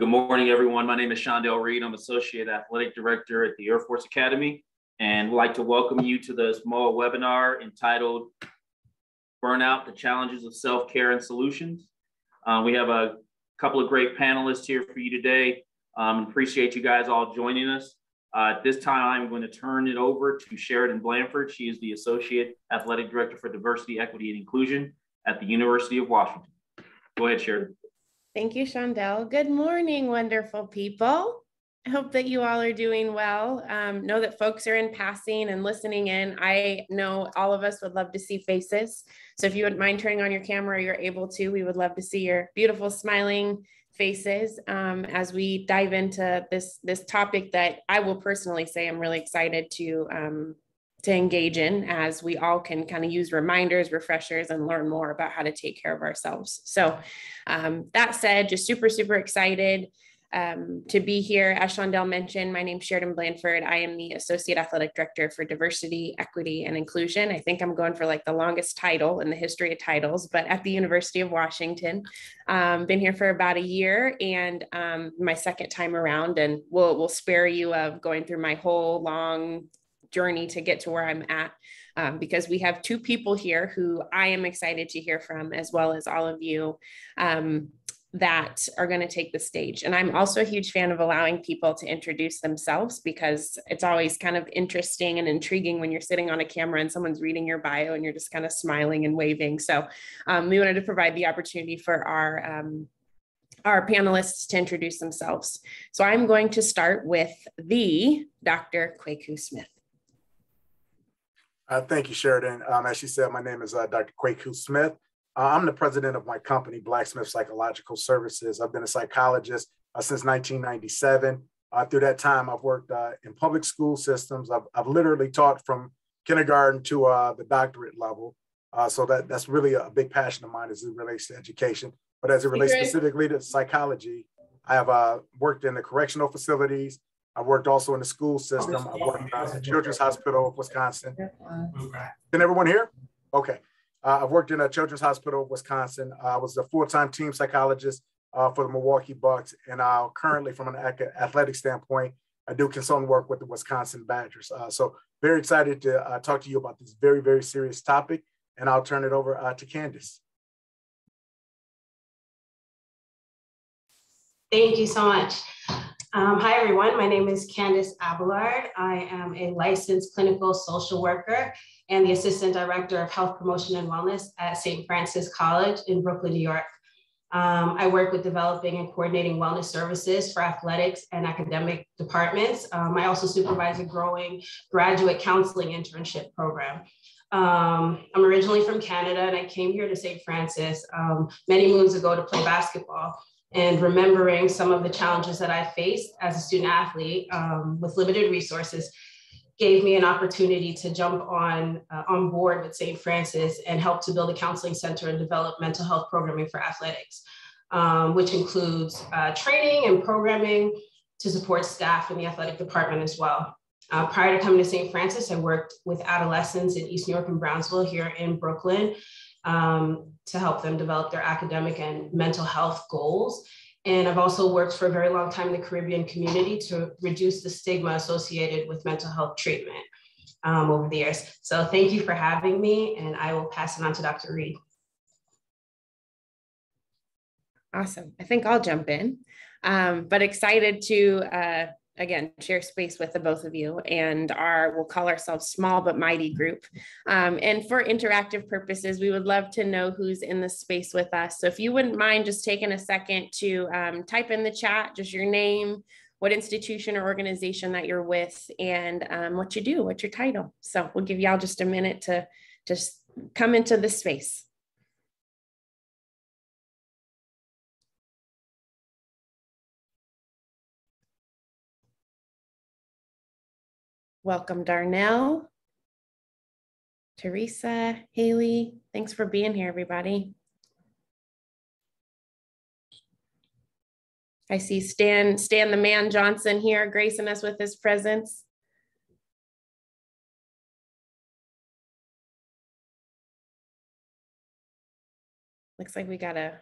Good morning, everyone. My name is Shondell Reed. I'm Associate Athletic Director at the Air Force Academy, and would like to welcome you to this Moaa webinar entitled Burnout, the Challenges of Self-Care and Solutions. We have a couple of great panelists here for you today. Appreciate you guys all joining us. At this time, I'm going to turn it over to Sheridan Blanford. She is the Associate Athletic Director for Diversity, Equity, and Inclusion at the University of Washington. Go ahead, Sheridan. Thank you, Shondell. Good morning, wonderful people. I hope that you all are doing well. Know that folks are in passing and listening in. I know all of us would love to see faces. So if you wouldn't mind turning on your camera, you're able to. We would love to see your beautiful smiling faces as we dive into this topic that I will personally say I'm really excited to engage in, as we all can kind of use reminders, refreshers, and learn more about how to take care of ourselves. So that said, just super, super excited to be here. As Shondell mentioned, my name's Sheridan Blanford. I am the Associate Athletic Director for Diversity, Equity, and Inclusion. I think I'm going for like the longest title in the history of titles, but at the University of Washington. Been here for about a year and my second time around, and we'll spare you of going through my whole long journey to get to where I'm at, because we have two people here who I am excited to hear from, as well as all of you that are going to take the stage. And I'm also a huge fan of allowing people to introduce themselves, because it's always kind of interesting and intriguing when you're sitting on a camera and someone's reading your bio and you're just kind of smiling and waving. So we wanted to provide the opportunity for our panelists to introduce themselves. So I'm going to start with the Dr. Kwaku Smith. Thank you, Sheridan. As she said, my name is Dr. Kwaku Smith. I'm the president of my company, Blacksmith Psychological Services. I've been a psychologist since 1997. Through that time, I've worked in public school systems. I've literally taught from kindergarten to the doctorate level. So that's really a big passion of mine as it relates to education. But as it relates specifically to psychology, I have worked in the correctional facilities. I've worked also in the school system. I've worked at the Children's Hospital of Wisconsin. Can everyone hear? Okay. I've worked in a Children's Hospital of Wisconsin. I was a full-time team psychologist for the Milwaukee Bucks. And currently, from an athletic standpoint, I do consulting work with the Wisconsin Badgers. So very excited to talk to you about this very, very serious topic. And I'll turn it over to Candace. Thank you so much. Hi, everyone. My name is Candace Abelard. I am a licensed clinical social worker and the Assistant Director of Health Promotion and Wellness at St. Francis College in Brooklyn, New York. I work with developing and coordinating wellness services for athletics and academic departments. I also supervise a growing graduate counseling internship program. I'm originally from Canada, and I came here to St. Francis many moons ago to play basketball. And remembering some of the challenges that I faced as a student athlete with limited resources gave me an opportunity to jump on board with St. Francis and help to build a counseling center and develop mental health programming for athletics, which includes training and programming to support staff in the athletic department as well. Prior to coming to St. Francis, I worked with adolescents in East New York and Brownsville here in Brooklyn to help them develop their academic and mental health goals. And I've also worked for a very long time in the Caribbean community to reduce the stigma associated with mental health treatment over the years. So thank you for having me, and I will pass it on to Dr. Reed. Awesome. I think I'll jump in, but excited to again, share space with the both of you and we'll call ourselves small but mighty group. And for interactive purposes, we would love to know who's in the space with us. So if you wouldn't mind just taking a second to type in the chat, just your name, what institution or organization that you're with, and what you do, what's your title. So we'll give y'all just a minute to just come into this space. Welcome, Darnell, Teresa, Haley. Thanks for being here, everybody. I see Stan the Man Johnson here, gracing us with his presence. Looks like we got a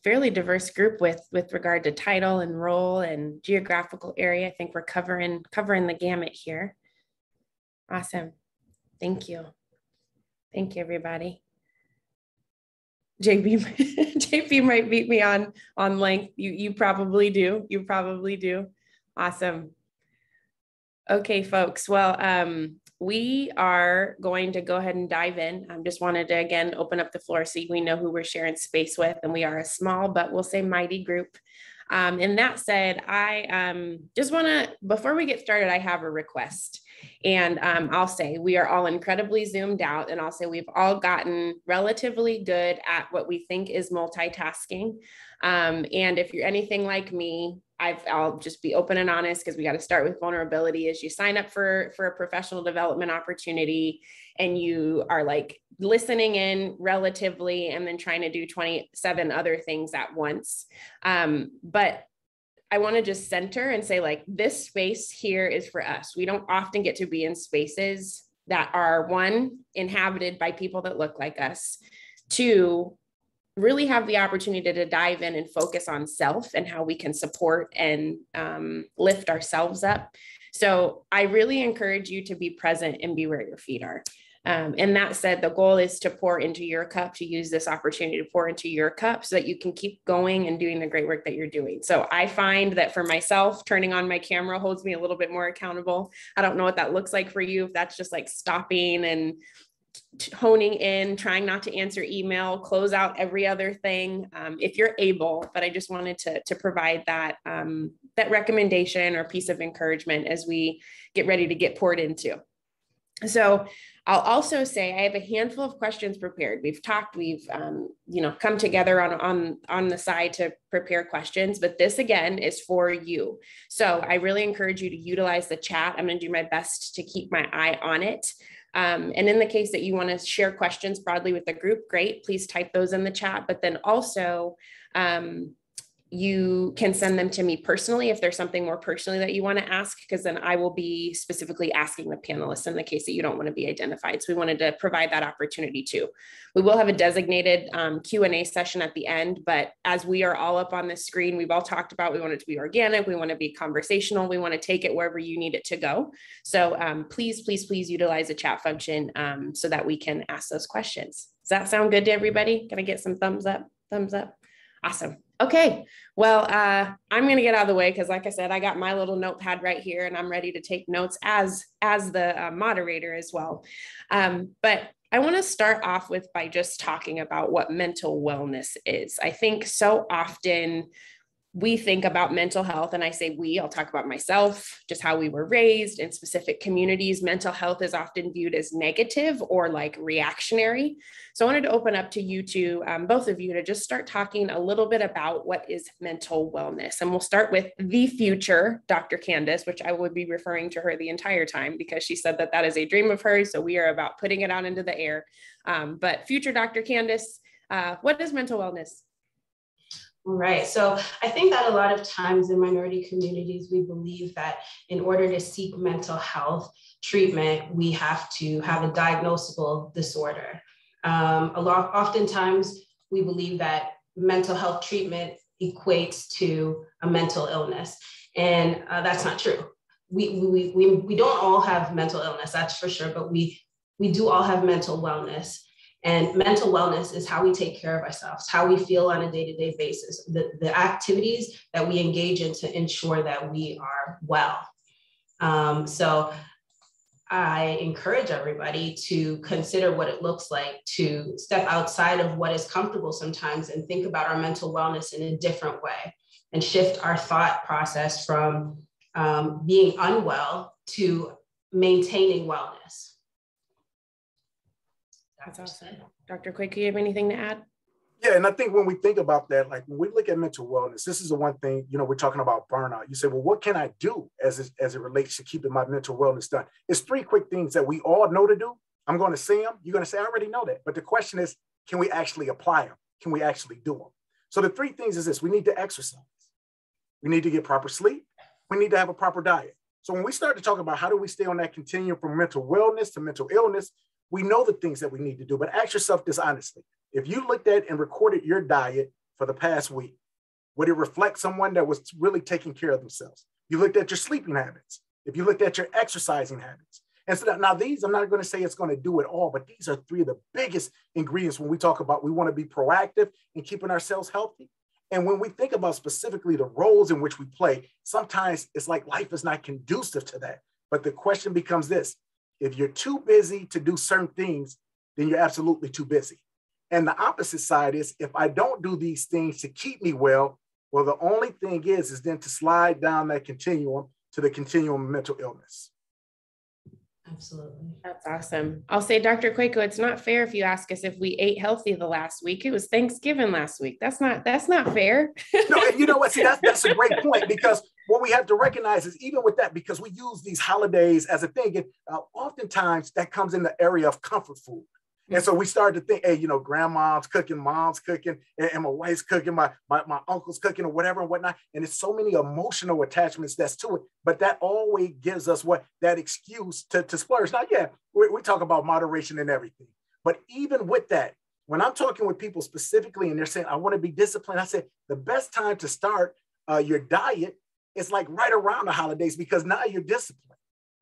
fairly diverse group with regard to title and role and geographical area. I think we're covering the gamut here. Awesome. Thank you. Thank you, everybody. JP might beat me on length. You probably do. You probably do. Awesome. Okay, folks. Well, we are going to go ahead and dive in. I just wanted to, again, open up the floor so we know who we're sharing space with, and we are a small, but we'll say mighty group. And that said, I just want to, before we get started, I have a request. And I'll say we are all incredibly zoomed out, and I'll say we've all gotten relatively good at what we think is multitasking. And if you're anything like me, I'll just be open and honest, because we got to start with vulnerability. As you sign up for a professional development opportunity and you are like listening in relatively and then trying to do 27 other things at once. But I want to just center and say, like, this space here is for us. We don't often get to be in spaces that are, one, inhabited by people that look like us, two, really have the opportunity to dive in and focus on self and how we can support and lift ourselves up. So I really encourage you to be present and be where your feet are. And that said, the goal is to pour into your cup, to use this opportunity to pour into your cup so that you can keep going and doing the great work that you're doing. So I find that for myself, turning on my camera holds me a little bit more accountable. I don't know what that looks like for you, if that's just like stopping and honing in, trying not to answer email, close out every other thing, if you're able. But I just wanted to provide that, that recommendation or piece of encouragement as we get ready to get poured into. So I'll also say I have a handful of questions prepared. We've come together on the side to prepare questions, but this again is for you. So I really encourage you to utilize the chat. I'm going to do my best to keep my eye on it. And in the case that you want to share questions broadly with the group, great, please type those in the chat. But then also, you can send them to me personally if there's something more personally that you want to ask, because then I will be specifically asking the panelists in the case that you don't want to be identified. So we wanted to provide that opportunity too. We will have a designated Q&A session at the end, but as we are all up on the screen, we've all talked about, we want it to be organic, we want to be conversational, we want to take it wherever you need it to go. So please utilize the chat function so that we can ask those questions. Does that sound good to everybody? Can I get some thumbs up? Thumbs up. Awesome. Okay, well, I'm going to get out of the way because, like I said, I got my little notepad right here and I'm ready to take notes as the moderator as well. But I want to start off by just talking about what mental wellness is. I think so often we think about mental health, and I say we, I'll talk about myself, just how we were raised in specific communities. Mental health is often viewed as negative or like reactionary. So I wanted to open up to you two, both of you, to just start talking a little bit about what is mental wellness. And we'll start with the future Dr. Candace, which I would be referring to her the entire time because she said that is a dream of hers. So we are about putting it out into the air. But future Dr. Candace, what is mental wellness? Right. So I think that a lot of times in minority communities, we believe that in order to seek mental health treatment, we have to have a diagnosable disorder. Oftentimes, we believe that mental health treatment equates to a mental illness, and that's not true. We don't all have mental illness, that's for sure, but we do all have mental wellness. And mental wellness is how we take care of ourselves, how we feel on a day-to-day basis, the activities that we engage in to ensure that we are well. So I encourage everybody to consider what it looks like to step outside of what is comfortable sometimes and think about our mental wellness in a different way and shift our thought process from being unwell to maintaining wellness. That's awesome. Dr. Quake, do you have anything to add? Yeah, and I think when we think about that, like when we look at mental wellness, this is the one thing, we're talking about burnout. You say, well, what can I do as it relates to keeping my mental wellness done? It's three quick things that we all know to do. I'm going to say them. You're going to say, I already know that. But the question is, can we actually apply them? Can we actually do them? So the three things is this: we need to exercise. We need to get proper sleep. We need to have a proper diet. So when we start to talk about how do we stay on that continuum from mental wellness to mental illness, we know the things that we need to do, but ask yourself this honestly. If you looked at and recorded your diet for the past week? Would it reflect someone that was really taking care of themselves? You looked at your sleeping habits. If you looked at your exercising habits. And so now these, I'm not going to say it's going to do it all, but these are three of the biggest ingredients when we talk about we want to be proactive in keeping ourselves healthy. And when we think about specifically the roles in which we play, sometimes it's like life is not conducive to that. But the question becomes this: if you're too busy to do certain things, then you're absolutely too busy. And the opposite side is, if I don't do these things to keep me well, the only thing is then to slide down that continuum to the continuum of mental illness. Absolutely. That's awesome. I'll say, Dr. Quaco, it's not fair if you ask us if we ate healthy the last week. It was Thanksgiving last week. That's not fair. No, and you know what? See, that's a great point, because what we have to recognize is, even with that, because we use these holidays as a thing, and oftentimes that comes in the area of comfort food. And so we started to think, hey, you know, grandma's cooking, mom's cooking, and my wife's cooking, my uncle's cooking, or whatever and whatnot. And it's so many emotional attachments that's to it. But that always gives us that excuse to splurge. Now, yeah, we talk about moderation and everything. But even with that, when I'm talking with people specifically and they're saying, I want to be disciplined, I said, the best time to start your diet is like right around the holidays, because now you're disciplined.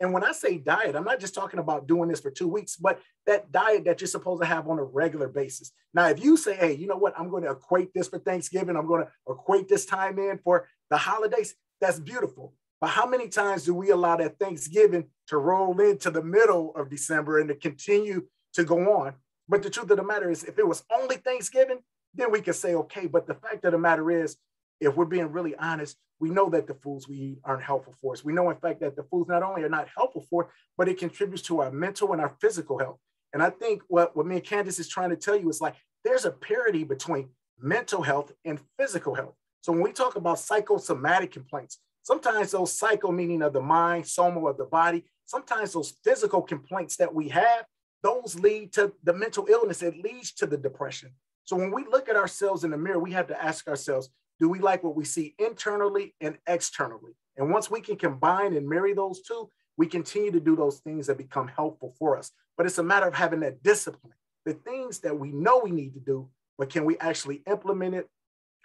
And when I say diet, I'm not just talking about doing this for 2 weeks, but that diet that you're supposed to have on a regular basis. Now, if you say, hey, you know what, I'm going to equate this for Thanksgiving, I'm going to equate this time in for the holidays, that's beautiful. But how many times do we allow that Thanksgiving to roll into the middle of December and to continue to go on? But the truth of the matter is, if it was only Thanksgiving, then we could say, okay. But the fact of the matter is, if we're being really honest, we know that the foods we eat aren't helpful for us. We know, in fact, that the foods not only are not helpful for us, but it contributes to our mental and our physical health. And I think what me and Candace is trying to tell you is, like, there's a parity between mental health and physical health. So when we talk about psychosomatic complaints, sometimes those psycho, meaning of the mind, soma of the body, sometimes those physical complaints that we have, those lead to the mental illness. It leads to the depression. So when we look at ourselves in the mirror, we have to ask ourselves, do we like what we see internally and externally? And once we can combine and marry those two, we continue to do those things that become helpful for us. But it's a matter of having that discipline, the things that we know we need to do, but can we actually implement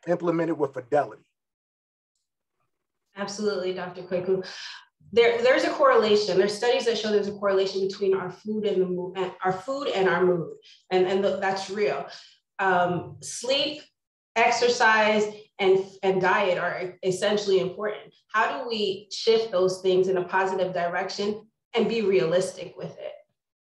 it with fidelity? Absolutely, Dr. Kweku. There's a correlation. There's studies that show there's a correlation between our food and our mood, and that's real. Sleep, exercise, and diet are essentially important. How do we shift those things in a positive direction and be realistic with it?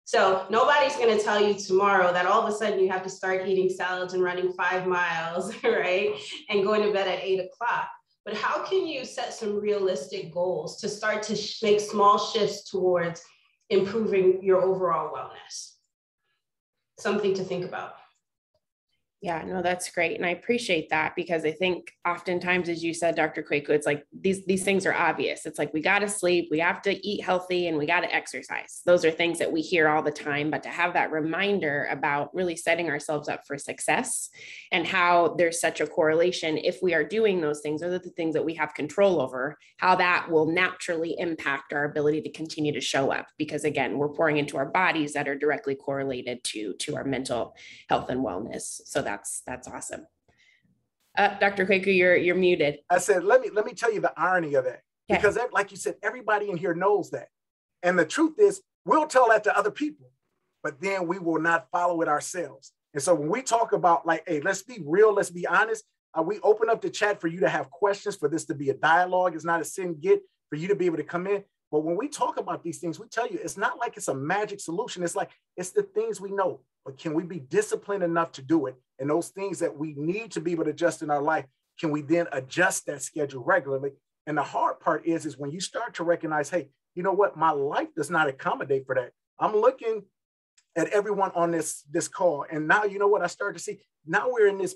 So nobody's going to tell you tomorrow that all of a sudden you have to start eating salads and running 5 miles, right? And going to bed at 8 o'clock. But how can you set some realistic goals to start to make small shifts towards improving your overall wellness? Something to think about. Yeah, no, that's great. And I appreciate that, because I think oftentimes, as you said, Dr. Quaco, it's like these things are obvious. It's like, we got to sleep, we have to eat healthy, and we got to exercise. Those are things that we hear all the time, but to have that reminder about really setting ourselves up for success and how there's such a correlation, if we are doing those things, or the things that we have control over, how that will naturally impact our ability to continue to show up. Because again, we're pouring into our bodies that are directly correlated to our mental health and wellness. So that's awesome. Dr. Quaco, you're muted. I said, let me tell you the irony of that. Okay. Because like you said, everybody in here knows that. And the truth is, we'll tell that to other people, but then we will not follow it ourselves. And so when we talk about, like, hey, let's be real, let's be honest, we open up the chat for you to have questions, for this to be a dialogue. It's not a sit and get, for you to be able to come in. But when we talk about these things, we tell you, it's not like it's a magic solution. It's like, it's the things we know, but can we be disciplined enough to do it? And those things that we need to be able to adjust in our life, can we then adjust that schedule regularly? And the hard part is when you start to recognize, hey, you know what? My life does not accommodate for that. I'm looking at everyone on this call. And now, you know what I started to see? Now we're in this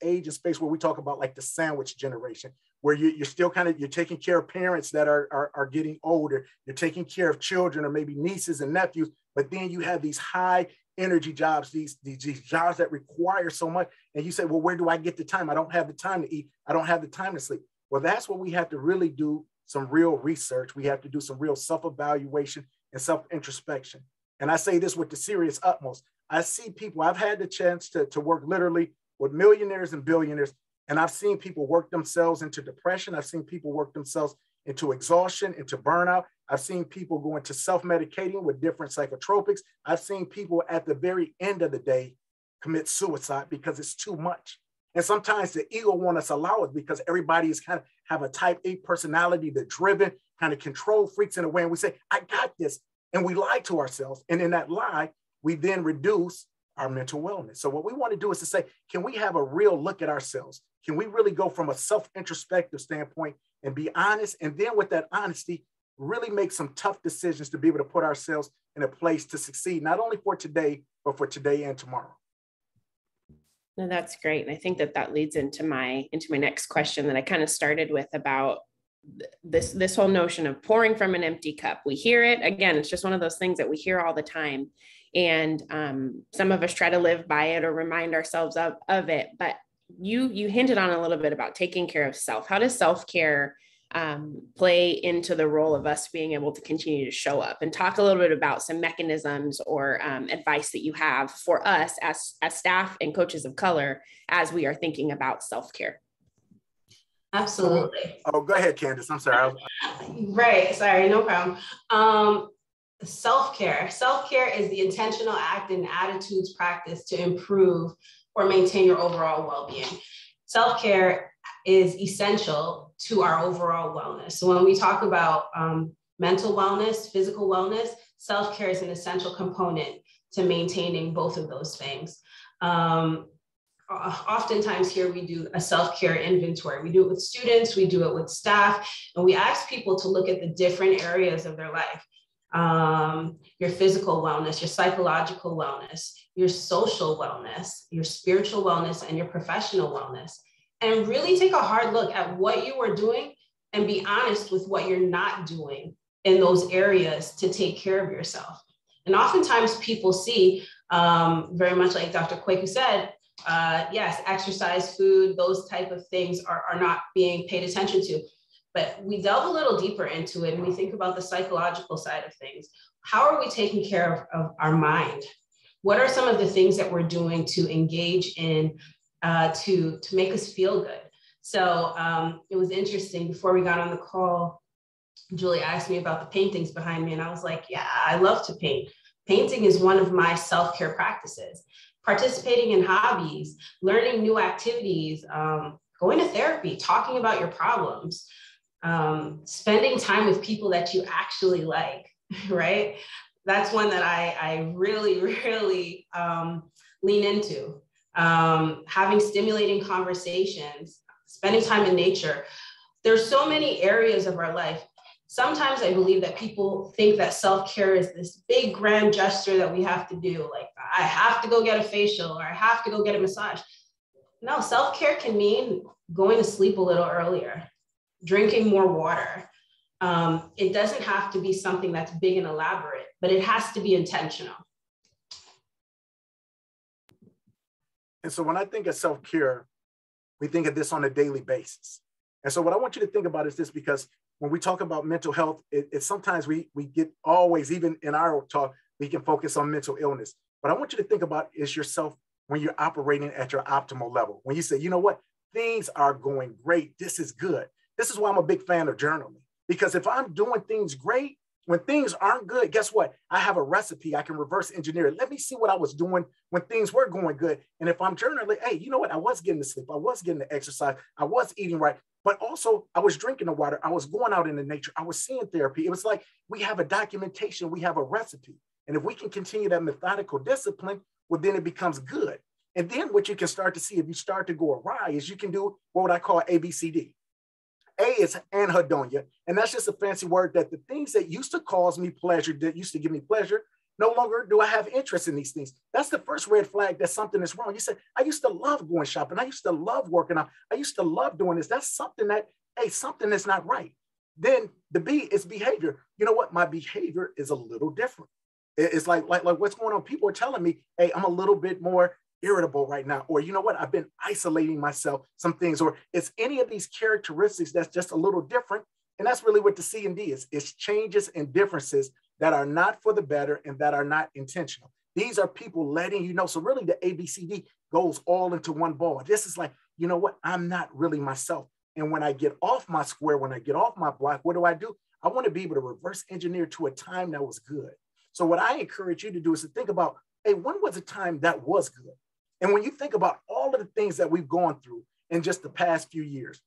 age and space where we talk about, like, the sandwich generation, where you're still you're taking care of parents that are getting older. You're taking care of children, or maybe nieces and nephews, but then you have these high energy jobs, these jobs that require so much. And you say, well, where do I get the time? I don't have the time to eat. I don't have the time to sleep. Well, that's what we have to really do some real research. We have to do some real self-evaluation and self-introspection. And I say this with the serious utmost. I see people, I've had the chance to work literally with millionaires and billionaires, and I've seen people work themselves into depression. I've seen people work themselves into exhaustion, into burnout. I've seen people go into self-medicating with different psychotropics. I've seen people at the very end of the day commit suicide because it's too much. And sometimes the ego won't us allow it because everybody is kind of have a type A personality, they're driven, kind of control freaks in a way. And we say, I got this. And we lie to ourselves. And in that lie, we then reduce our mental wellness. So what we want to do is to say, can we have a real look at ourselves? Can we really go from a self-introspective standpoint and be honest? And then with that honesty, really make some tough decisions to be able to put ourselves in a place to succeed, not only for today, but for today and tomorrow. No, that's great. And I think that that leads into my next question that I kind of started with about this whole notion of pouring from an empty cup. We hear it again. It's just one of those things that we hear all the time. And some of us try to live by it or remind ourselves of it. But you hinted on a little bit about taking care of self. How does self-care play into the role of us being able to continue to show up, and talk a little bit about some mechanisms or advice that you have for us as staff and coaches of color as we are thinking about self-care? Absolutely. Oh, go ahead, Candace. I'm sorry. Right. Sorry, no problem. Self-care. Self-care is the intentional act and attitudes practice to improve or maintain your overall well-being. Self-care is essential to our overall wellness. So when we talk about mental wellness, physical wellness, self-care is an essential component to maintaining both of those things. Oftentimes here we do a self-care inventory. We do it with students, we do it with staff, and we ask people to look at the different areas of their life. Your physical wellness, your psychological wellness, your social wellness, your spiritual wellness, and your professional wellness. And really take a hard look at what you are doing and be honest with what you're not doing in those areas to take care of yourself. And oftentimes people see, very much like Dr. Kwaku said, yes, exercise, food, those type of things are not being paid attention to. But we delve a little deeper into it and we think about the psychological side of things. How are we taking care of our mind? What are some of the things that we're doing to engage in to make us feel good? So it was interesting, before we got on the call, Julie asked me about the paintings behind me and I was like, yeah, I love to paint. Painting is one of my self-care practices. Participating in hobbies, learning new activities, going to therapy, talking about your problems, spending time with people that you actually like, right? That's one that I really, really lean into. Having stimulating conversations, spending time in nature. There's so many areas of our life. Sometimes I believe that people think that self-care is this big grand gesture that we have to do. Like, I have to go get a facial or I have to go get a massage. No, self-care can mean going to sleep a little earlier, drinking more water. It doesn't have to be something that's big and elaborate, but it has to be intentional. And so when I think of self-care, we think of this on a daily basis. And so what I want you to think about is this, because when we talk about mental health, it's sometimes we get always, even in our talk, we can focus on mental illness. But I want you to think about is yourself when you're operating at your optimal level. When you say, you know what, things are going great. This is good. This is why I'm a big fan of journaling, because if I'm doing things great, when things aren't good, guess what? I have a recipe. I can reverse engineer it. Let me see what I was doing when things were going good. And if I'm journaling, hey, you know what? I was getting the sleep. I was getting the exercise. I was eating right. But also I was drinking the water. I was going out in the nature. I was seeing therapy. It was like we have a documentation. We have a recipe. And if we can continue that methodical discipline, well, then it becomes good. And then what you can start to see if you start to go awry is you can do what I call ABCD. A is anhedonia, and that's just a fancy word that the things that used to cause me pleasure, that used to give me pleasure, no longer do I have interest in these things. That's the first red flag that something is wrong. You said, I used to love going shopping. I used to love working out. I used to love doing this. That's something that, hey, something is not right. Then the B is behavior. You know what? My behavior is a little different. It's like what's going on? People are telling me, hey, I'm a little bit more irritable right now, or you know what, I've been isolating myself, some things, or it's any of these characteristics that's just a little different. And that's really what the C and D is. It's changes and differences that are not for the better and that are not intentional. These are people letting you know. So really the ABCD goes all into one ball. This is like, you know what? I'm not really myself. And when I get off my square, when I get off my block, what do? I want to be able to reverse engineer to a time that was good. So what I encourage you to do is to think about, hey, when was a time that was good? And when you think about all of the things that we've gone through in just the past few years,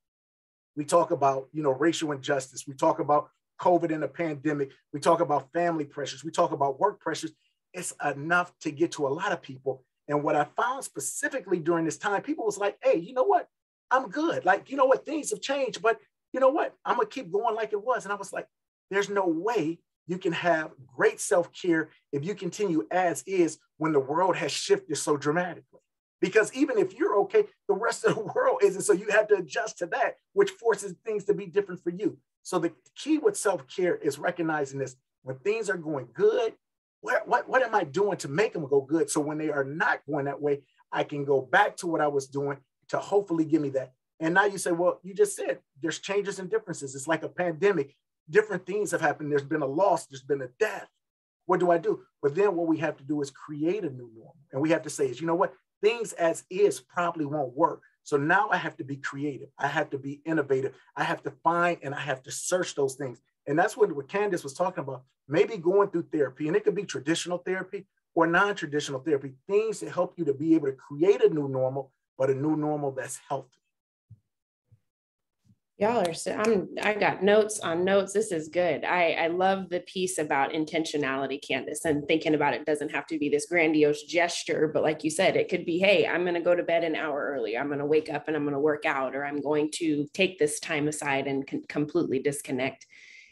we talk about, racial injustice. We talk about COVID and the pandemic. We talk about family pressures. We talk about work pressures. It's enough to get to a lot of people. And what I found specifically during this time, people was like, hey, you know what? I'm good. Like, you know what? Things have changed, but you know what? I'm going to keep going like it was. And I was like, there's no way you can have great self-care if you continue as is when the world has shifted so dramatically. Because even if you're okay, the rest of the world isn't. So you have to adjust to that, which forces things to be different for you. So the key with self-care is recognizing this. When things are going good, what am I doing to make them go good? So when they are not going that way, I can go back to what I was doing to hopefully give me that. And now you say, well, you just said there's changes and differences. It's like a pandemic. Different things have happened. There's been a loss. There's been a death. What do I do? But then what we have to do is create a new normal. And we have to say is, you know what? Things as is probably won't work. So now I have to be creative. I have to be innovative. I have to find and I have to search those things. And that's what Candace was talking about. Maybe going through therapy, and it could be traditional therapy or non-traditional therapy, things to help you to be able to create a new normal, but a new normal that's healthy. Y'all are so, I got notes on notes. This is good. I love the piece about intentionality, Candace, and thinking about it doesn't have to be this grandiose gesture, but like you said, it could be, hey, I'm going to go to bed an hour early. I'm going to wake up and I'm going to work out, or I'm going to take this time aside and completely disconnect.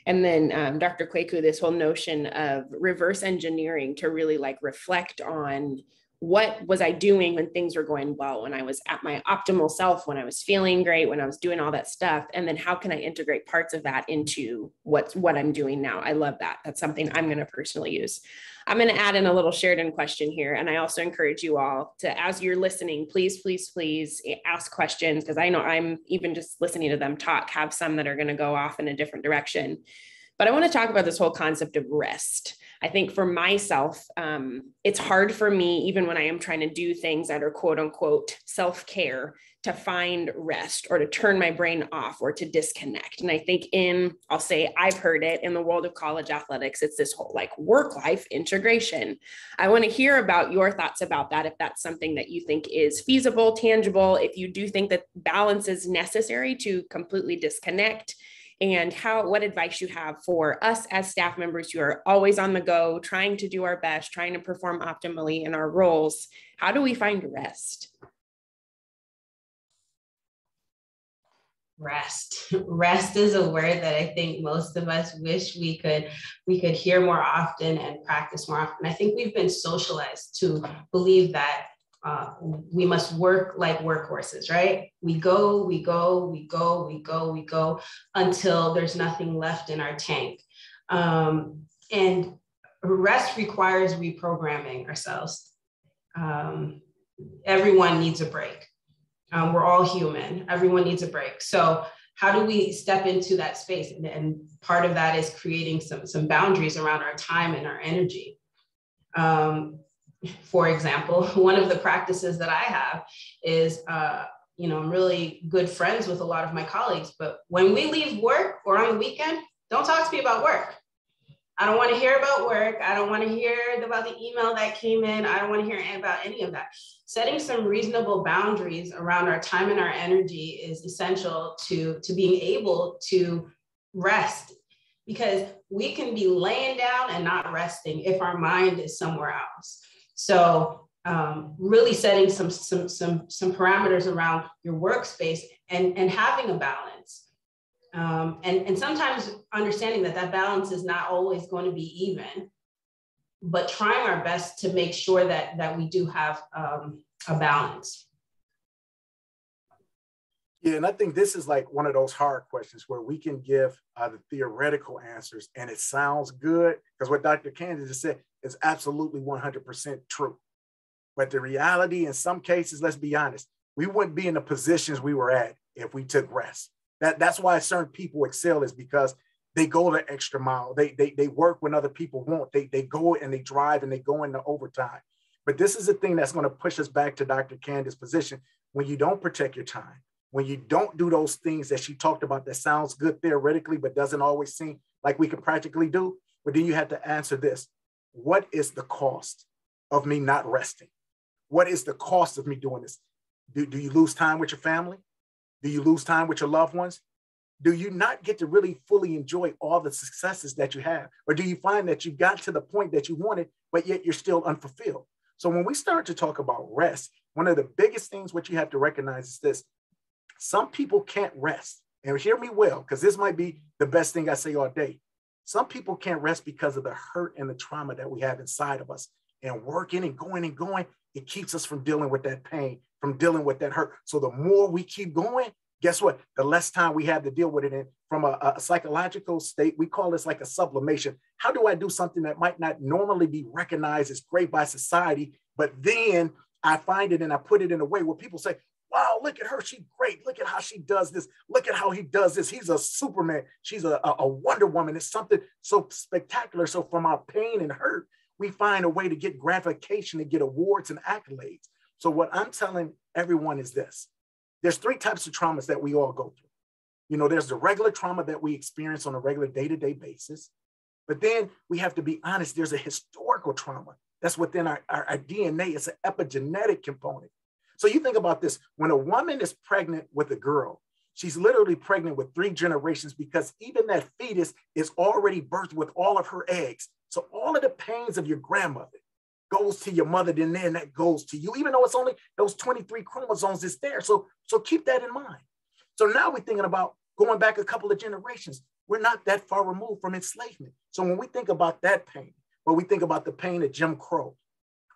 And then Dr. Kwaku, this whole notion of reverse engineering to really like reflect on what was I doing when things were going well, when I was at my optimal self, when I was feeling great, when I was doing all that stuff. And then how can I integrate parts of that into what I'm doing now? I love that. That's something I'm going to personally use. I'm going to add in a little shared-in question here. And I also encourage you all to, as you're listening, please, please, please ask questions, because I know I'm even just listening to them talk, have some that are going to go off in a different direction. But I want to talk about this whole concept of rest. I think for myself, it's hard for me, even when I am trying to do things that are quote unquote self-care, to find rest or to turn my brain off or to disconnect. And I think I'll say I've heard it in the world of college athletics, it's this whole like work-life integration. I want to hear about your thoughts about that, if that's something that you think is feasible, tangible, if you do think that balance is necessary to completely disconnect, and what advice you have for us as staff members who are always on the go, trying to do our best, trying to perform optimally in our roles. How do we find rest? Rest is a word that I think most of us wish we could hear more often and practice more often. I think we've been socialized to believe that we must work like workhorses, right? We go until there's nothing left in our tank. And rest requires reprogramming ourselves. Everyone needs a break. We're all human. Everyone needs a break. So how do we step into that space? And part of that is creating some boundaries around our time and our energy. For example, one of the practices that I have is, I'm really good friends with a lot of my colleagues, but when we leave work or on the weekend, don't talk to me about work. I don't want to hear about work. I don't want to hear about the email that came in. I don't want to hear about any of that. Setting some reasonable boundaries around our time and our energy is essential to being able to rest, because we can be laying down and not resting if our mind is somewhere else. So really setting some parameters around your workspace and having a balance. And sometimes understanding that balance is not always going to be even, but trying our best to make sure that we do have a balance. Yeah, and I think this is like one of those hard questions where we can give the theoretical answers and it sounds good, because what Dr. Candace just said is absolutely 100% true. But the reality in some cases, let's be honest, we wouldn't be in the positions we were at if we took rest. That's why certain people excel, is because They go the extra mile. They work when other people won't. They go and they drive and they go into overtime. But this is the thing that's going to push us back to Dr. Candace's position. When you don't protect your time, when you don't do those things that she talked about that sounds good theoretically, but doesn't always seem like we can practically do, but then you have to answer this. What is the cost of me not resting? What is the cost of me doing this? Do you lose time with your family? Do you lose time with your loved ones? Do you not get to really fully enjoy all the successes that you have? Or do you find that you got to the point that you wanted, but yet you're still unfulfilled? So when we start to talk about rest, one of the biggest things what you have to recognize is this. Some people can't rest. And hear me well, because this might be the best thing I say all day. Some people can't rest because of the hurt and the trauma that we have inside of us. And working and going, it keeps us from dealing with that pain, from dealing with that hurt. So the more we keep going, guess what? The less time we have to deal with it. And from a psychological state, we call this like a sublimation. How do I do something that might not normally be recognized as great by society, but then I find it and I put it in a way where people say, wow, look at her, she's great. Look at how she does this. Look at how he does this. He's a Superman. She's a Wonder Woman. It's something so spectacular. So from our pain and hurt, we find a way to get gratification and get awards and accolades. So what I'm telling everyone is this. There's 3 types of traumas that we all go through. You know, there's the regular trauma that we experience on a regular day-to-day basis. But then we have to be honest, there's a historical trauma that's within our DNA. It's an epigenetic component. So you think about this. When a woman is pregnant with a girl, she's literally pregnant with 3 generations because even that fetus is already birthed with all of her eggs. So all of the pains of your grandmother goes to your mother, then that goes to you, even though it's only those 23 chromosomes is there. So keep that in mind. So now we're thinking about going back a couple of generations. We're not that far removed from enslavement. So when we think about that pain, when we think about the pain of Jim Crow,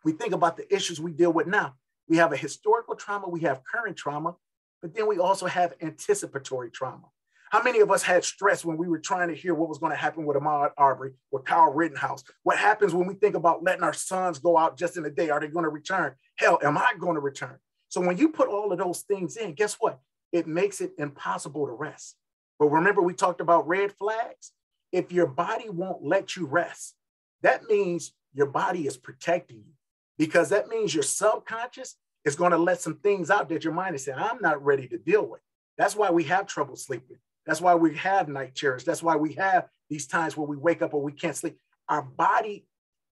we think about the issues we deal with now. We have a historical trauma, we have current trauma, but then we also have anticipatory trauma. How many of us had stress when we were trying to hear what was going to happen with Ahmaud Arbery, with Kyle Rittenhouse? What happens when we think about letting our sons go out just in a day? Are they going to return? Hell, am I going to return? So when you put all of those things in, guess what? It makes it impossible to rest. But remember, we talked about red flags. If your body won't let you rest, that means your body is protecting you, because that means your subconscious is going to let some things out that your mind is saying, I'm not ready to deal with. That's why we have trouble sleeping. That's why we have night terrors. That's why we have these times where we wake up or we can't sleep. Our body,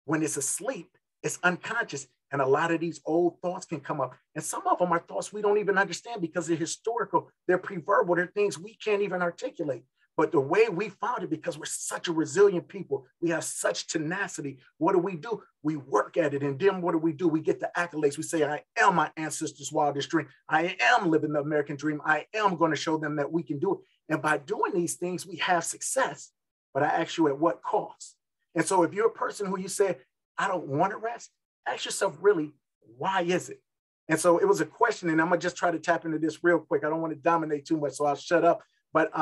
when it's asleep, it's unconscious. And a lot of these old thoughts can come up. And some of them are thoughts we don't even understand because they're historical, they're pre-verbal, they're things we can't even articulate. But the way we found it, because we're such a resilient people, we have such tenacity. What do? We work at it. And then what do? We get the accolades. We say, I am my ancestors' wildest dream. I am living the American dream. I am going to show them that we can do it. And by doing these things, we have success. But I ask you, at what cost? And so if you're a person who you say, I don't want to rest, ask yourself, really, why is it? And so it was a question, and I'm going to just try to tap into this real quick. I don't want to dominate too much, so I'll shut up. But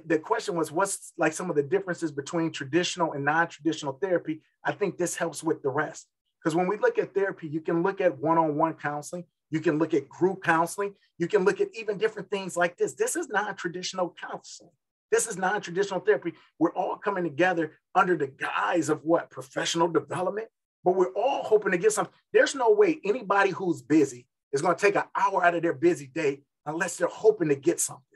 the question was, what's like some of the differences between traditional and non-traditional therapy? I think this helps with the rest. Because when we look at therapy, you can look at one-on-one counseling. You can look at group counseling. You can look at even different things like this. This is non-traditional counseling. This is non-traditional therapy. We're all coming together under the guise of what? Professional development. But we're all hoping to get something. There's no way anybody who's busy is going to take an hour out of their busy day unless they're hoping to get something.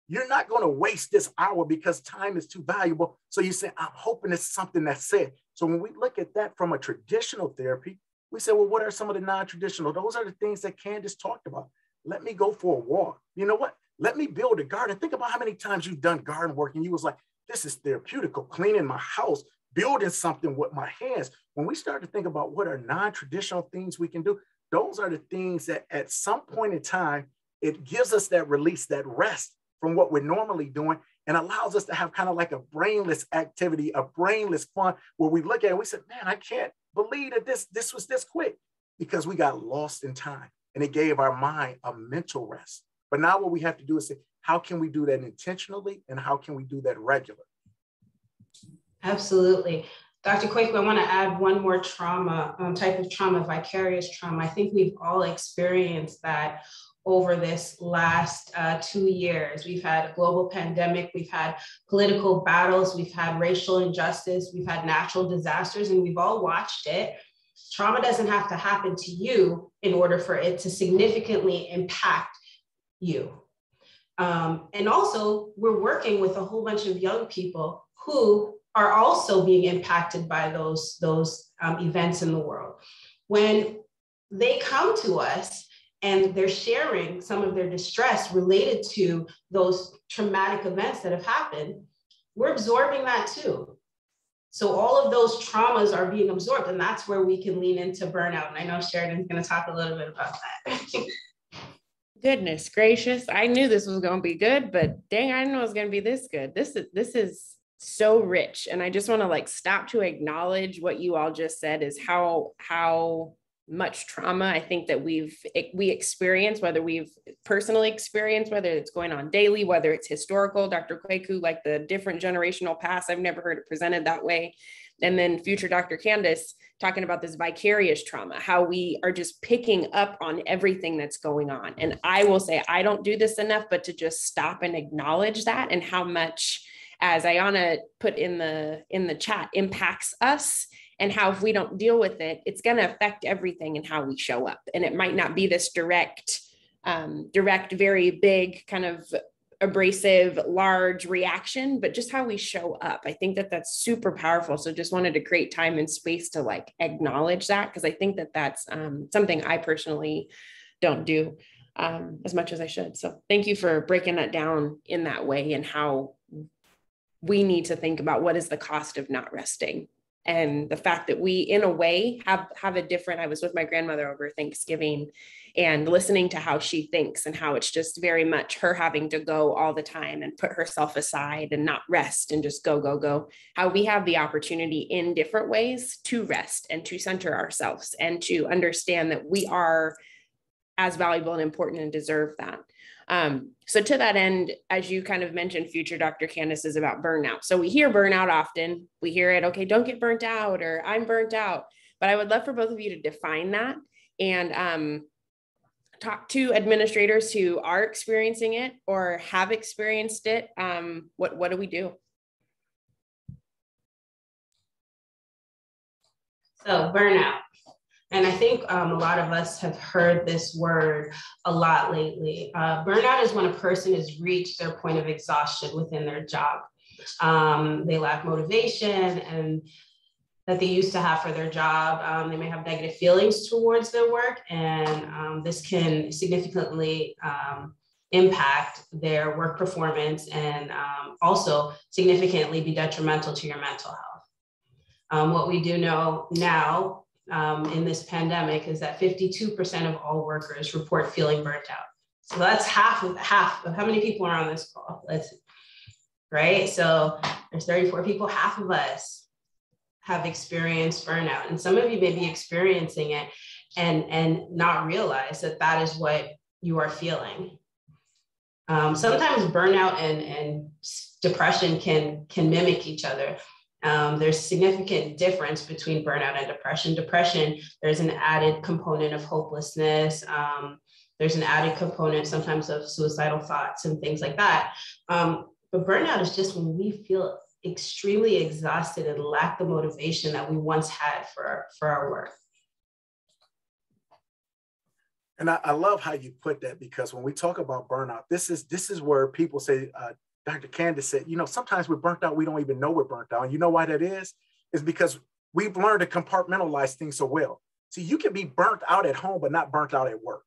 You're not going to waste this hour because time is too valuable. So you say, I'm hoping it's something that's said. So when we look at that from a traditional therapy, we say, well, what are some of the non-traditional? Those are the things that Candace talked about. Let me go for a walk. You know what? Let me build a garden. Think about how many times you've done garden work and you was like, this is therapeutical, cleaning my house, building something with my hands. When we start to think about what are non-traditional things we can do, those are the things that at some point in time, it gives us that release, that rest from what we're normally doing, and allows us to have kind of like a brainless activity, a brainless fun, where we look at it and we say, man, I can't believe that this was this quick, because we got lost in time and it gave our mind a mental rest. But now what we have to do is say, how can we do that intentionally and how can we do that regularly? Absolutely. Dr. Quake, I want to add one more trauma, type of trauma, vicarious trauma. I think we've all experienced that over this last 2 years. We've had a global pandemic, we've had political battles, we've had racial injustice, we've had natural disasters, and we've all watched it. Trauma doesn't have to happen to you in order for it to significantly impact you. And also, we're working with a whole bunch of young people who are also being impacted by those events in the world. When they come to us and they're sharing some of their distress related to those traumatic events that have happened, we're absorbing that too. So all of those traumas are being absorbed, and that's where we can lean into burnout. And I know Sheridan's going to talk a little bit about that. Goodness gracious. I knew this was going to be good, but dang, I didn't know it was going to be this good. This is so rich. And I just want to like stop to acknowledge what you all just said is how much trauma I think that we experience, whether we've personally experienced, whether it's going on daily, whether it's historical. Dr. Kwaku, like the different generational past, I've never heard it presented that way. And then future Dr. Candace talking about this vicarious trauma, how we are just picking up on everything that's going on. And I will say, I don't do this enough, but to just stop and acknowledge that and how much, as Ayana put in the chat, impacts us, and how if we don't deal with it, it's going to affect everything and how we show up. And it might not be this direct, very big kind of abrasive, large reaction, but just how we show up. I think that that's super powerful. So just wanted to create time and space to like acknowledge that, because I think that that's something I personally don't do as much as I should. So thank you for breaking that down in that way, and how we need to think about what is the cost of not resting. And the fact that we, in a way, have a different, I was with my grandmother over Thanksgiving and listening to how she thinks, and how it's just very much her having to go all the time and put herself aside and not rest and just go, go, go. How we have the opportunity in different ways to rest and to center ourselves and to understand that we are as valuable and important and deserve that. So to that end, as you kind of mentioned, future Dr. Candace, is about burnout. So we hear burnout often. We hear it, okay, don't get burnt out, or I'm burnt out. But I would love for both of you to define that and talk to administrators who are experiencing it or have experienced it. What do we do? So burnout. And I think a lot of us have heard this word a lot lately. Burnout is when a person has reached their point of exhaustion within their job. They lack motivation and that they used to have for their job. They may have negative feelings towards their work, and this can significantly impact their work performance, and also significantly be detrimental to your mental health. What we do know now in this pandemic is that 52% of all workers report feeling burnt out. So that's half of how many people are on this call. Right? So there's 34 people, half of us have experienced burnout. And some of you may be experiencing it and not realize that that is what you are feeling. Sometimes burnout and depression can mimic each other. There's significant difference between burnout and depression. Depression, there's an added component of hopelessness. There's an added component sometimes of suicidal thoughts and things like that. But burnout is just when we feel extremely exhausted and lack the motivation that we once had for our work. And I love how you put that, because when we talk about burnout, this is where people say, Dr. Candace said, sometimes we're burnt out, we don't even know we're burnt out. And you know why that is? It's because we've learned to compartmentalize things so well. See, you can be burnt out at home, but not burnt out at work.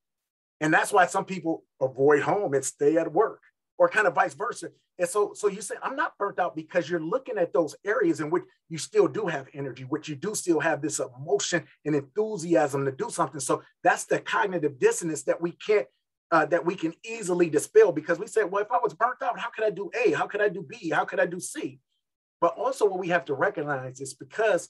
And that's why some people avoid home and stay at work, or kind of vice versa. And so you say, I'm not burnt out, because you're looking at those areas in which you still do have energy, which you do still have this emotion and enthusiasm to do something. So that's the cognitive dissonance that we can't, that we can easily dispel, because we say, well, if I was burnt out, how could I do A? How could I do B? How could I do C? But also what we have to recognize is because,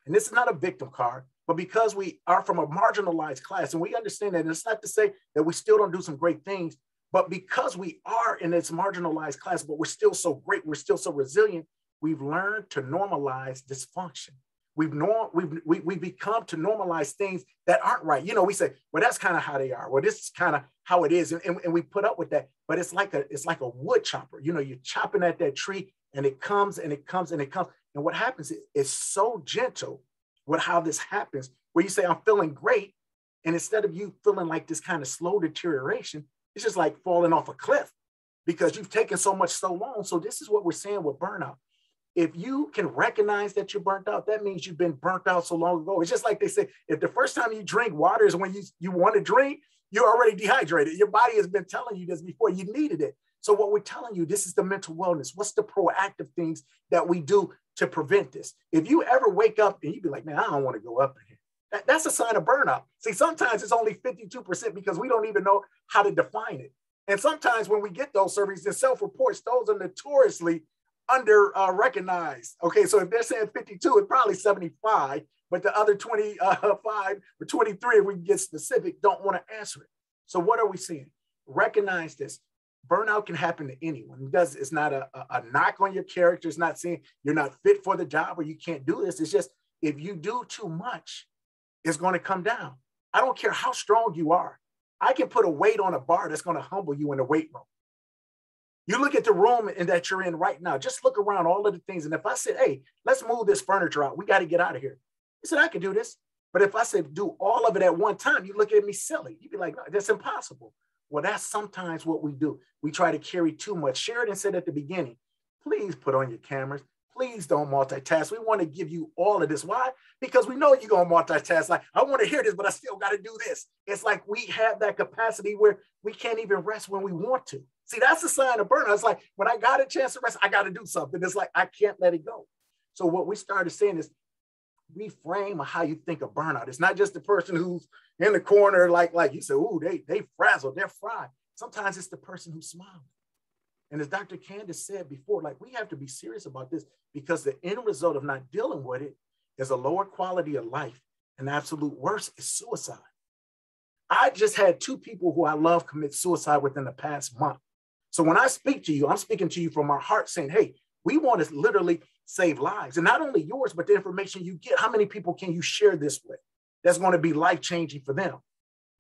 and this is not a victim card, but because we are from a marginalized class, and we understand that, and it's not to say that we still don't do some great things, but because we are in this marginalized class, but we're still so great, we're still so resilient, we've learned to normalize dysfunction. we've become to normalize things that aren't right. You know, we say, well, that's kind of how they are. Well, this is kind of how it is. And we put up with that, but it's like a wood chopper. You know, you're chopping at that tree and it comes and it comes and it comes. And what happens is it's so gentle with how this happens, where you say, I'm feeling great. And instead of you feeling like this kind of slow deterioration, it's just like falling off a cliff because you've taken so much so long. So this is what we're saying with burnout. If you can recognize that you're burnt out, that means you've been burnt out so long ago. It's just like they say, if the first time you drink water is when you want to drink, you're already dehydrated. Your body has been telling you this before you needed it. So what we're telling you, this is the mental wellness. What's the proactive things that we do to prevent this? If you ever wake up and you be like, man, I don't want to go up in here. That's a sign of burnout. See, sometimes it's only 52% because we don't even know how to define it. And sometimes when we get those surveys and self-reports, those are notoriously under recognized. Okay, so if they're saying 52, it's probably 75, but the other 25 or 23, if we get specific, don't want to answer it. So what are we seeing? Recognize this. Burnout can happen to anyone. It's not a knock on your character. It's not saying you're not fit for the job or you can't do this. It's just if you do too much, it's going to come down. I don't care how strong you are. I can put a weight on a bar that's going to humble you in the weight room. You look at the room that you're in right now, just look around all of the things. And if I said, hey, let's move this furniture out, we got to get out of here. He said, I can do this. But if I said, do all of it at one time, you look at me silly. You'd be like, no, that's impossible. Well, that's sometimes what we do. We try to carry too much. Sheridan said at the beginning, please put on your cameras. Please don't multitask. We want to give you all of this. Why? Because we know you're going to multitask. Like, I want to hear this, but I still got to do this. It's like we have that capacity where we can't even rest when we want to. See, that's a sign of burnout. It's like, when I got a chance to rest, I got to do something. It's like, I can't let it go. So what we started saying is reframe how you think of burnout. It's not just the person who's in the corner, like you said, ooh, they frazzled, they're fried. Sometimes it's the person who's smiling. And as Dr. Candace said before, like, we have to be serious about this because the end result of not dealing with it is a lower quality of life. And the absolute worst is suicide. I just had 2 people who I love commit suicide within the past month. So when I speak to you, I'm speaking to you from our heart saying, hey, we want to literally save lives. And not only yours, but the information you get. How many people can you share this with that's going to be life-changing for them?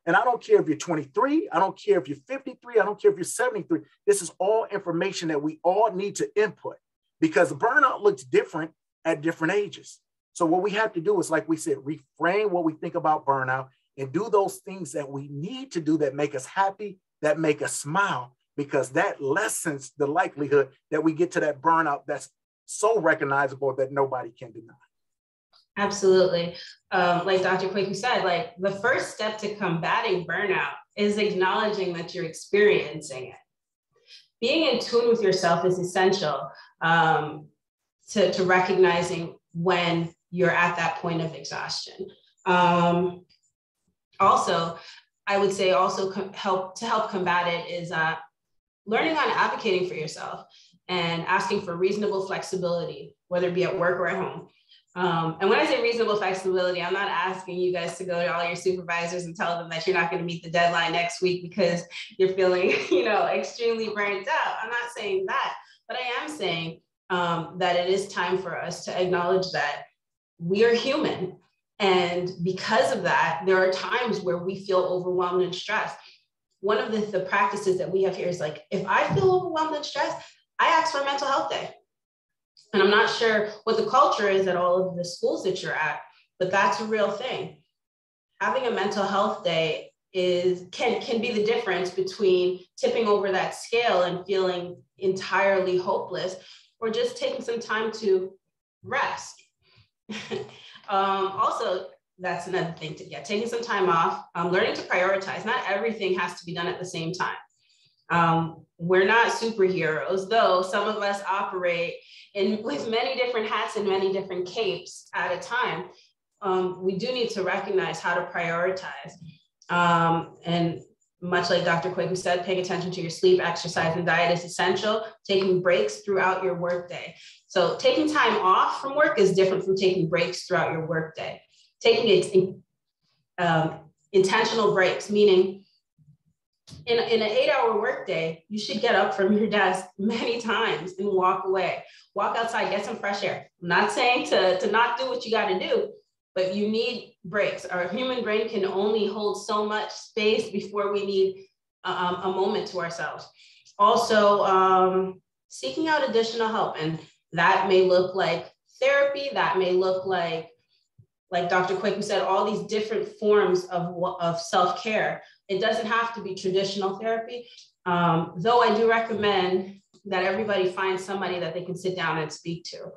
And I don't care if you're 23, I don't care if you're 53, I don't care if you're 73. This is all information that we all need to input because burnout looks different at different ages. So what we have to do is, like we said, reframe what we think about burnout and do those things that we need to do that make us happy, that make us smile, because that lessens the likelihood that we get to that burnout that's so recognizable that nobody can deny. Absolutely. Like Dr. Kwaku said, like, the first step to combating burnout is acknowledging that you're experiencing it. Being in tune with yourself is essential to recognizing when you're at that point of exhaustion. Also, I would say help combat it is learning on advocating for yourself and asking for reasonable flexibility, whether it be at work or at home. And when I say reasonable flexibility, I'm not asking you guys to go to all your supervisors and tell them that you're not going to meet the deadline next week because you're feeling, extremely burnt out. I'm not saying that, but I am saying that it is time for us to acknowledge that we are human. And because of that, there are times where we feel overwhelmed and stressed. One of the practices that we have here is like, if I feel overwhelmed and stressed, I ask for a mental health day. And I'm not sure what the culture is at all of the schools that you're at, but that's a real thing. Having a mental health day can be the difference between tipping over that scale and feeling entirely hopeless, or just taking some time to rest. Also, that's another thing to get, taking some time off, learning to prioritize. Not everything has to be done at the same time. We're not superheroes, though some of us operate with many different hats and many different capes at a time. We do need to recognize how to prioritize. And much like Dr. Kwaku said, paying attention to your sleep, exercise, and diet is essential. Taking breaks throughout your workday. So taking time off from work is different from taking breaks throughout your workday. Taking intentional breaks, meaning in an 8-hour workday, you should get up from your desk many times and walk away, walk outside, get some fresh air. I'm not saying to not do what you got to do, but you need breaks. Our human brain can only hold so much space before we need a moment to ourselves. Also, seeking out additional help. And that may look like therapy, that may look like Dr. Kwaku said, all these different forms of self-care. It doesn't have to be traditional therapy, though I do recommend that everybody find somebody that they can sit down and speak to.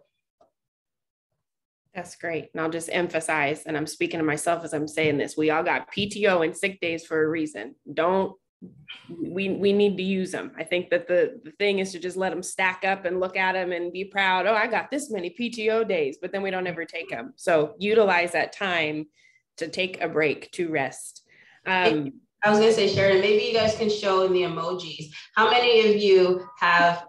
That's great. And I'll just emphasize, and I'm speaking to myself as I'm saying this, we all got PTO and sick days for a reason. We need to use them. I think that the thing is to just let them stack up and look at them and be proud. Oh, I got this many PTO days, but then we don't ever take them. So utilize that time to take a break, to rest. I was going to say, Sheridan, maybe you guys can show in the emojis. How many of you have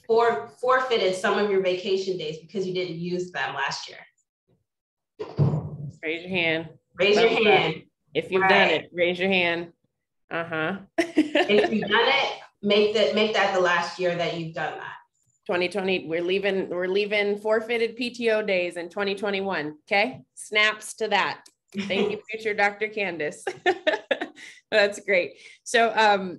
forfeited some of your vacation days because you didn't use them last year? Raise your hand. Raise your hand. If you've done it, raise your hand. If you've done it, make that the last year that you've done that. 2020, we're leaving forfeited PTO days in 2021. Okay. Snaps to that. Thank you, future Dr. Candace. That's great. So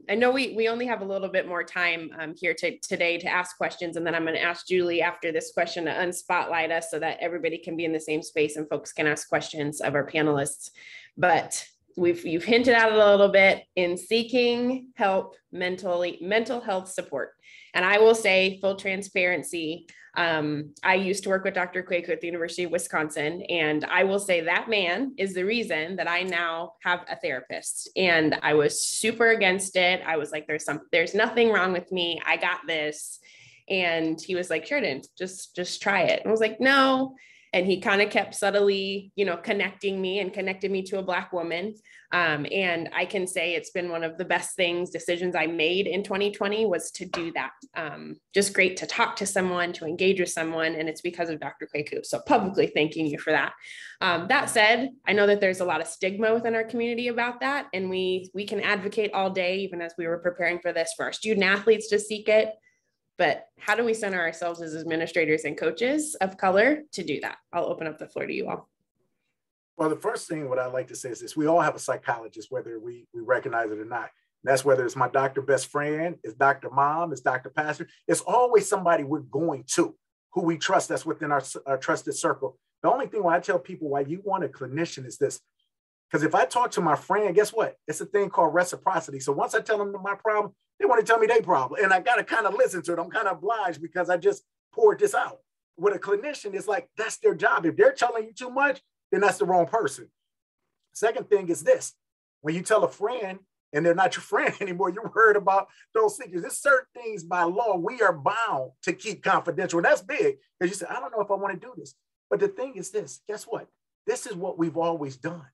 I know we only have a little bit more time here today to ask questions. And then I'm going to ask Julie after this question to unspotlight us so that everybody can be in the same space and folks can ask questions of our panelists. But you've hinted at it a little bit in seeking help, mental health support. And I will say, full transparency, I used to work with Dr. Kwaku at the University of Wisconsin, and I will say that man is the reason that I now have a therapist. And I was super against it. I was like, there's nothing wrong with me. I got this. And he was like, Sheridan, just try it. And I was like, no. And he kind of kept subtly, connected me to a Black woman. And I can say it's been one of the best decisions I made in 2020 was to do that. Just great to talk to someone, to engage with someone. And it's because of Dr. Kwaku. So publicly thanking you for that. That said, I know that there's a lot of stigma within our community about that. And we can advocate all day, even as we were preparing for this, for our student athletes to seek it. But how do we center ourselves as administrators and coaches of color to do that? I'll open up the floor to you all. Well, the first thing what I'd like to say is this: we all have a psychologist, whether we recognize it or not. And that's whether it's my doctor best friend, it's Dr. Mom, it's Dr. Pastor. It's always somebody we're going to who we trust that's within our trusted circle. The only thing why I tell people why you want a clinician is this. Because if I talk to my friend, guess what? It's a thing called reciprocity. So once I tell them my problem, they want to tell me their problem. And I got to kind of listen to it. I'm kind of obliged because I just poured this out. With a clinician, it's like, that's their job. If they're telling you too much, then that's the wrong person. Second thing is this: when you tell a friend and they're not your friend anymore, you're worried about those secrets. There's certain things by law we are bound to keep confidential. And that's big because you say, I don't know if I want to do this. But the thing is this: guess what? This is what we've always done.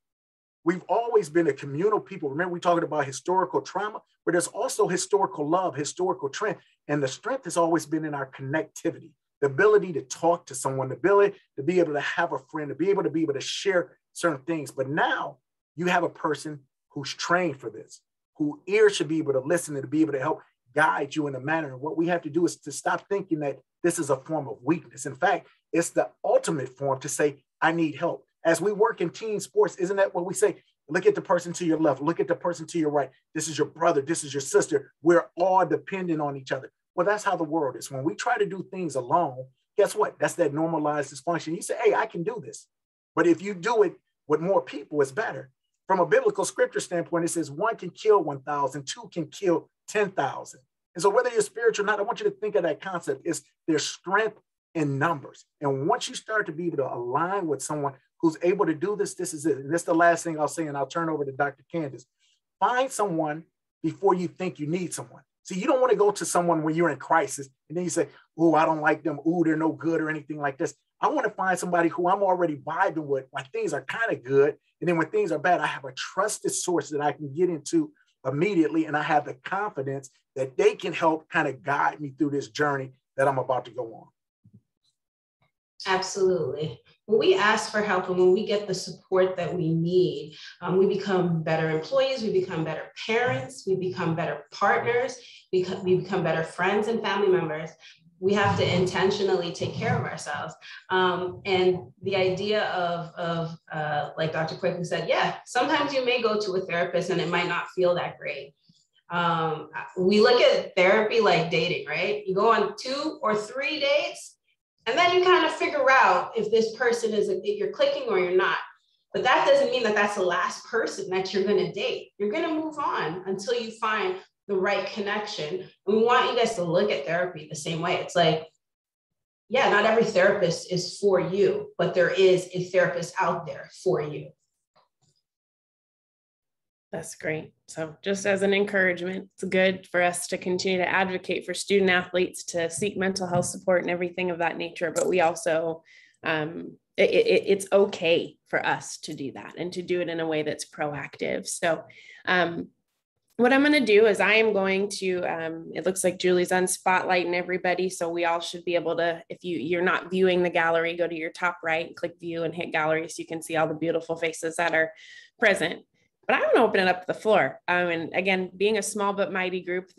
We've always been a communal people. Remember, we talking about historical trauma, but there's also historical love, historical strength. And the strength has always been in our connectivity, the ability to talk to someone, the ability to be able to have a friend, to be able to share certain things. But now you have a person who's trained for this, whose ears should be able to listen and to be able to help guide you in a manner. And what we have to do is to stop thinking that this is a form of weakness. In fact, it's the ultimate form to say, I need help. As we work in team sports, isn't that what we say? Look at the person to your left. Look at the person to your right. This is your brother. This is your sister. We're all dependent on each other. Well, that's how the world is. When we try to do things alone, guess what? That's that normalized dysfunction. You say, hey, I can do this. But if you do it with more people, it's better. From a biblical scripture standpoint, it says 1 can kill 1,000, 2 can kill 10,000. And so whether you're spiritual or not, I want you to think of that concept. It's there's strength in numbers. And once you start to be able to align with someone who's able to do this, this is it. And this is the last thing I'll say, and I'll turn over to Dr. Candace. Find someone before you think you need someone. See, you don't want to go to someone when you're in crisis and then you say, oh, I don't like them. Oh, they're no good or anything like this. I want to find somebody who I'm already vibing with when things are kind of good. And then when things are bad, I have a trusted source that I can get into immediately. And I have the confidence that they can help kind of guide me through this journey that I'm about to go on. Absolutely. When we ask for help and when we get the support that we need, we become better employees, we become better parents, we become better partners, we become better friends and family members. We have to intentionally take care of ourselves. And the idea of like Dr. Quickly said, yeah, sometimes you may go to a therapist and it might not feel that great. We look at therapy like dating, right? You go on 2 or 3 dates, and then you kind of figure out if this person if you're clicking or you're not. But that doesn't mean that that's the last person that you're going to date. You're going to move on until you find the right connection. And we want you guys to look at therapy the same way. It's like, yeah, not every therapist is for you, but there is a therapist out there for you. That's great. So just as an encouragement, it's good for us to continue to advocate for student athletes to seek mental health support and everything of that nature. But we also, it's okay for us to do that and to do it in a way that's proactive. So what I'm going to do is I am going to, it looks like Julie's on spotlighting everybody. So we all should be able to, if you're not viewing the gallery, go to your top right, click view and hit gallery so you can see all the beautiful faces that are present. But I want to open it up to the floor. And again, being a small but mighty group,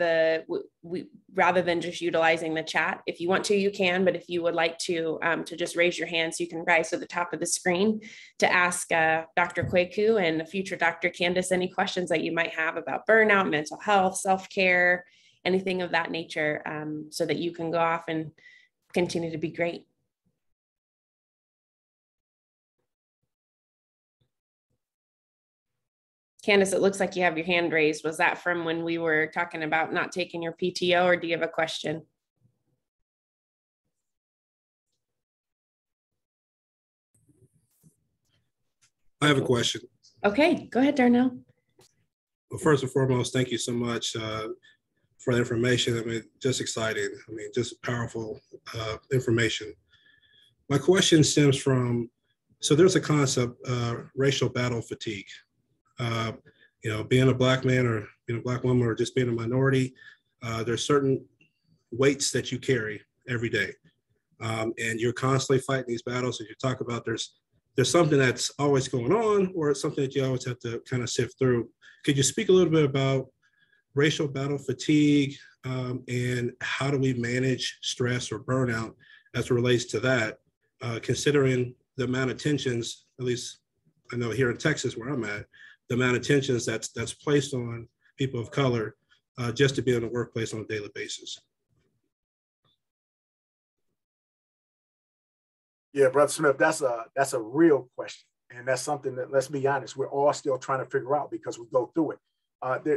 we rather than just utilizing the chat, if you want to, you can. But if you would like to just raise your hand, so you can rise to the top of the screen to ask Dr. Kwaku and the future Dr. Candace any questions that you might have about burnout, mental health, self-care, anything of that nature, so that you can go off and continue to be great. Candace, it looks like you have your hand raised. Was that from when we were talking about not taking your PTO, or do you have a question? I have a question. Okay, go ahead, Darnell. Well, first and foremost, thank you so much for the information. I mean, just exciting. I mean, just powerful information. My question stems from, so there's a concept, racial battle fatigue. You know, being a Black man or being a Black woman or just being a minority, there's certain weights that you carry every day. And you're constantly fighting these battles. And you talk about there's something that's always going on, or it's something that you always have to kind of sift through. Could you speak a little bit about racial battle fatigue and how do we manage stress or burnout as it relates to that, considering the amount of tensions, at least I know here in Texas where I'm at, the amount of tensions that's placed on people of color just to be in the workplace on a daily basis. Yeah, Brother Smith, that's a real question. And that's something that, let's be honest, we're all still trying to figure out because we go through it.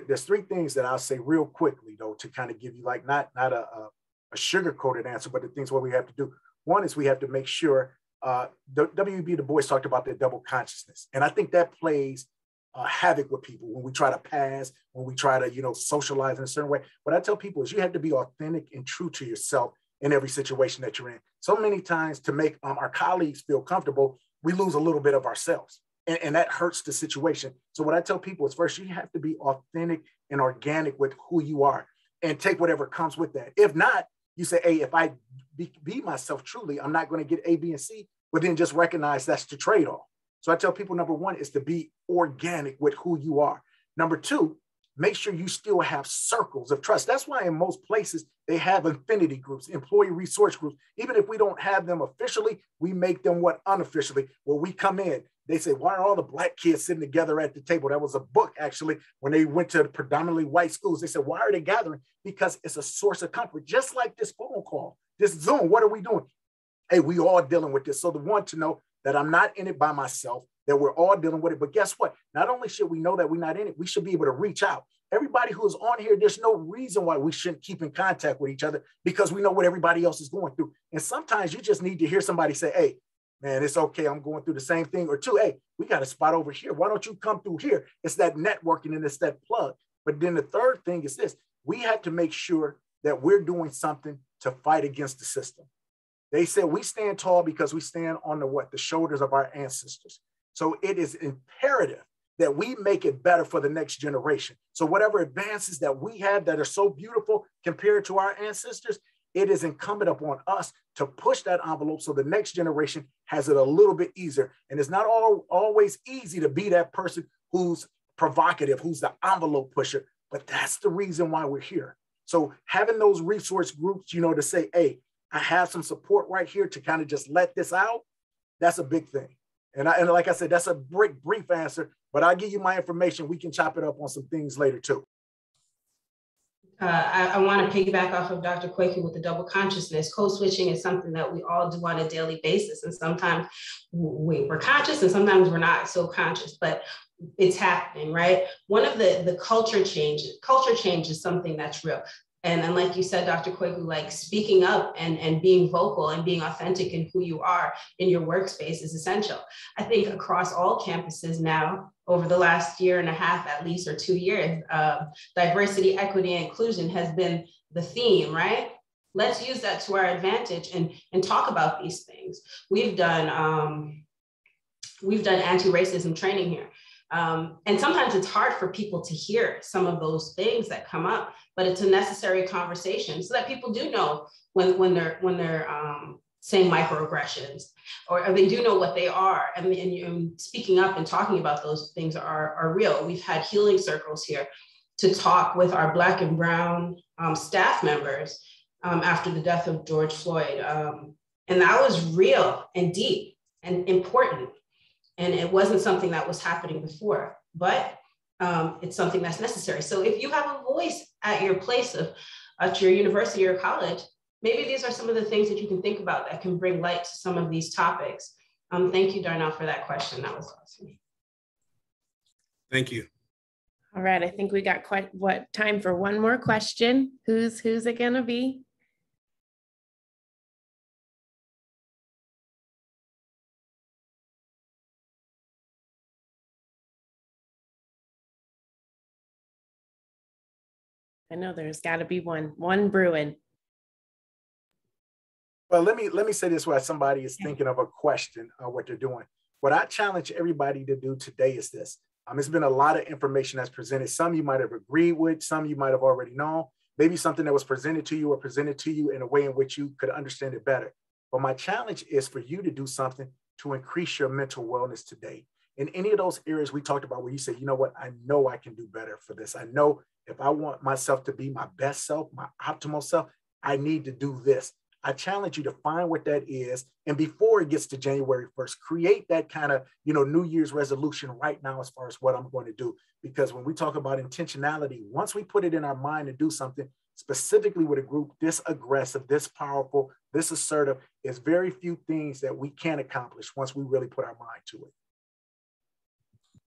There's 3 things that I'll say real quickly, though, to kind of give you like not a sugar-coated answer, but the things what we have to do. One is we have to make sure, W.B. Du Bois talked about the double consciousness. And I think that plays havoc with people when we try to pass, when we try to, socialize in a certain way. What I tell people is you have to be authentic and true to yourself in every situation that you're in. So many times to make our colleagues feel comfortable, we lose a little bit of ourselves, and that hurts the situation. So what I tell people is first, you have to be authentic and organic with who you are and take whatever comes with that. If not, you say, hey, if I be myself truly, I'm not going to get A, B, and C, but then just recognize that's the trade-off. So I tell people, number 1 is to be organic with who you are. Number 2, make sure you still have circles of trust. That's why in most places they have affinity groups, employee resource groups. Even if we don't have them officially, we make them unofficially, where we come in. They say, why are all the Black kids sitting together at the table? That was a book, actually, when they went to predominantly white schools. They said, why are they gathering? Because it's a source of comfort, just like this phone call, this Zoom. What are we doing? Hey, we all dealing with this. So the one to know that I'm not in it by myself, that we're all dealing with it. But guess what? Not only should we know that we're not in it, we should be able to reach out. Everybody who is on here, there's no reason why we shouldn't keep in contact with each other because we know what everybody else is going through. And sometimes you just need to hear somebody say, hey, man, it's okay. I'm going through the same thing. Or 2, hey, we got a spot over here. Why don't you come through here? It's that networking and it's that plug. But then the third thing is this. We have to make sure that we're doing something to fight against the system. They said we stand tall because we stand on the shoulders of our ancestors. So it is imperative that we make it better for the next generation. So whatever advances that we have that are so beautiful compared to our ancestors, it is incumbent upon us to push that envelope so the next generation has it a little bit easier. And it's not always easy to be that person who's provocative, who's the envelope pusher, but that's the reason why we're here. So having those resource groups, you know, to say, hey, I have some support right here to kind of just let this out, that's a big thing. And like I said, that's a brief answer, but I'll give you my information. We can chop it up on some things later too. I want to piggyback off of Dr. Kwaku with the double consciousness. Code switching is something that we all do on a daily basis. And sometimes we're conscious and sometimes we're not so conscious, but it's happening, right? One of the culture change is something that's real. And like you said, Dr. Kwaku, like speaking up and being vocal and being authentic in who you are in your workspace is essential. I think across all campuses now, over the last year and a half, at least, or 2 years, diversity, equity, and inclusion has been the theme, right? Let's use that to our advantage and talk about these things. We've done anti-racism training here. And sometimes it's hard for people to hear some of those things that come up, but it's a necessary conversation so that people do know when they're saying microaggressions, or they do know what they are. And speaking up and talking about those things are real. We've had healing circles here to talk with our Black and Brown staff members after the death of George Floyd. And that was real and deep and important. And it wasn't something that was happening before, but it's something that's necessary. So if you have a voice at your place at your university or college, maybe these are some of the things that you can think about that can bring light to some of these topics. Thank you, Darnell, for that question. That was awesome. Thank you. All right, I think we got time for one more question. Who's it gonna be? I know there's got to be one brewing. Well, let me say this while somebody is thinking of a question or what they're doing. What I challenge everybody to do today is this. It's been a lot of information that's presented. Some you might have agreed with, some you might have already known, maybe something that was presented to you in a way in which you could understand it better. But my challenge is for you to do something to increase your mental wellness today. In any of those areas we talked about where you say, you know what, I know I can do better for this. I know if I want myself to be my best self, my optimal self, I need to do this. I challenge you to find what that is. And before it gets to January 1st, create that kind of, New Year's resolution right now as far as what I'm going to do. Because when we talk about intentionality, once we put it in our mind to do something, specifically with a group this aggressive, this powerful, this assertive, there's very few things that we can accomplish once we really put our mind to it.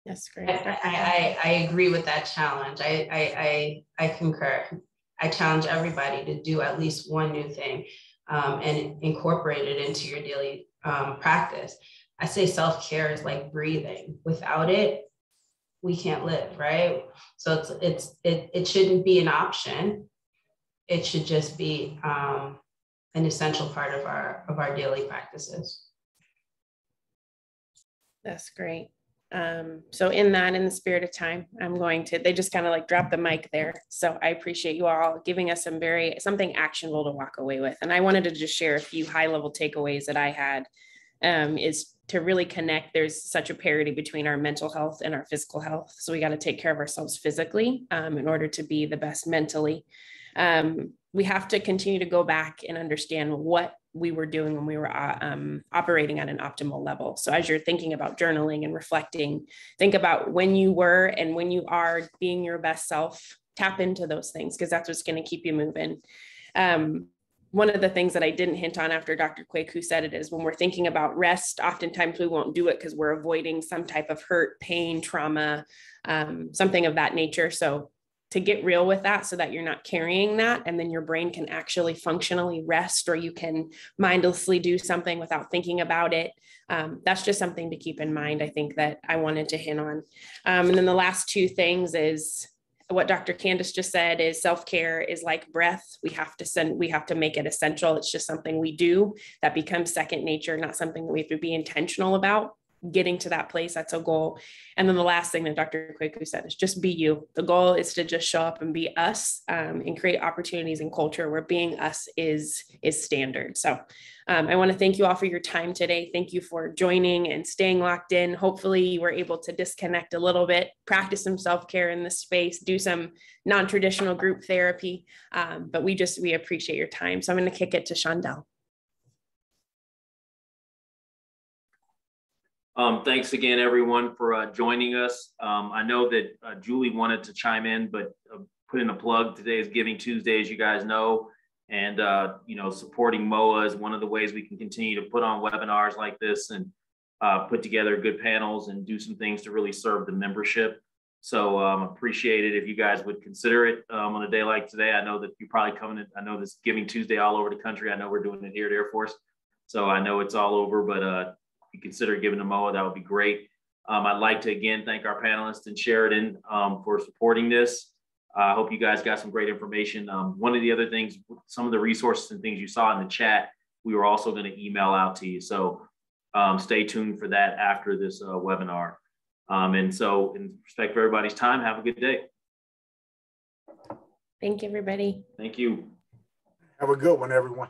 That's great. I agree with that challenge. I concur. I challenge everybody to do at least one new thing and incorporate it into your daily practice. I say self-care is like breathing. Without it, we can't live, right? So it shouldn't be an option. It should just be an essential part of our daily practices. That's great. So in the spirit of time, they just kind of like dropped the mic there. So I appreciate you all giving us something actionable to walk away with. And I wanted to just share a few high level takeaways that I had, is to really connect. There's such a parity between our mental health and our physical health. So we got to take care of ourselves physically, in order to be the best mentally. We have to continue to go back and understand what we were doing when we were operating at an optimal level. So as you're thinking about journaling and reflecting, think about when you were and when you are being your best self, tap into those things, because that's what's going to keep you moving. One of the things that I didn't hint on after Dr. Kwaku said it is when we're thinking about rest, oftentimes we won't do it because we're avoiding some type of hurt, pain, trauma, something of that nature. So to get real with that so that you're not carrying that, and then your brain can actually functionally rest, or you can mindlessly do something without thinking about it. That's just something to keep in mind. I think that I wanted to hint on. And then the last two things is what Dr. Candace just said is self-care is like breath. We have to make it essential. It's just something we do that becomes second nature, not something that we have to be intentional about. getting to that place. That's a goal. And then the last thing that Dr. Kwaku said is just be you. The goal is to just show up and be us, and create opportunities and culture where being us is standard. So I want to thank you all for your time today. Thank you for joining and staying locked in. Hopefully you were able to disconnect a little bit, practice some self-care in this space, do some non-traditional group therapy. But we appreciate your time. So I'm going to kick it to Shondell. Thanks again, everyone, for joining us. I know that Julie wanted to chime in, but put in a plug. Today is Giving Tuesday, as you guys know. And, supporting Moaa is one of the ways we can continue to put on webinars like this and put together good panels and do some things to really serve the membership. So appreciate it if you guys would consider it on a day like today. I know that you're probably coming. I know this Giving Tuesday all over the country. I know we're doing it here at Air Force. So I know it's all over, but if you consider giving to Moaa, that would be great. I'd like to, again, thank our panelists in Sheridan for supporting this. I hope you guys got some great information. One of the other things, some of the resources and things you saw in the chat, we were also going to email out to you. So stay tuned for that after this webinar. And so in respect for everybody's time, have a good day. Thank you, everybody. Thank you. Have a good one, everyone.